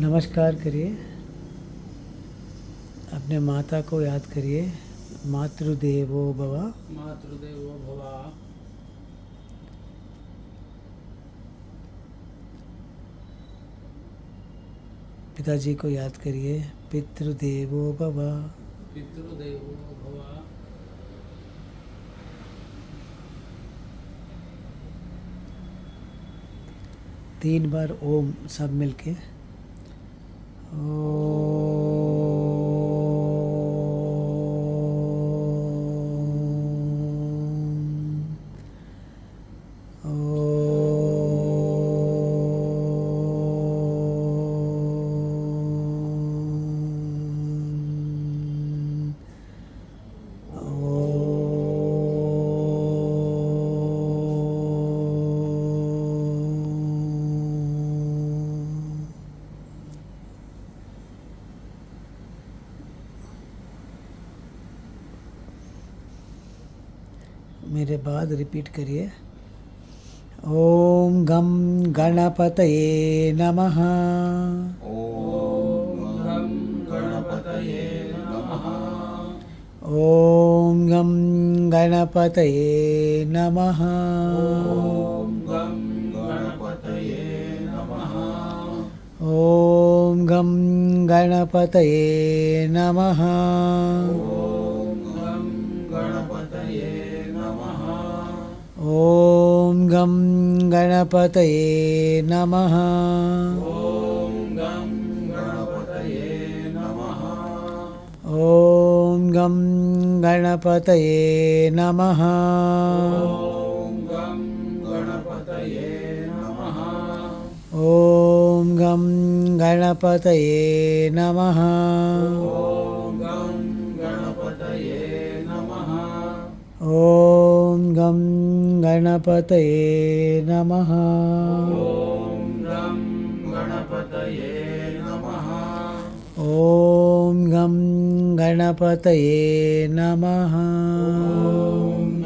नमस्कार करिए, अपने माता को याद करिए। मातृदेवो भव। मातृदेवो भव। पिताजी को याद करिए। पितृदेवो भव। पितृदेवो भव। 3 बार ओम सब मिलके। मेरे बाद रिपीट करिए। ओम गम गणपतये नमः। ओम गं गणपतये नमः। ओम गम गणपतये नमः। ओम गं गणपतये नमः। ओम गम गणपतये नमः। ओम गं गणपतये नमः। ओम गम गणपतये नमः। ओम गं गणपतये नमः। ओम गम गणपतये नमः। ओम गं गणपतये नमः। ओम गम गणपतये नमः। ओम गं गणपतये नमः। ओम गम गणपतये नमः। ओम गं गणपतये नमः। ओम गम गणपतये नमः। ओम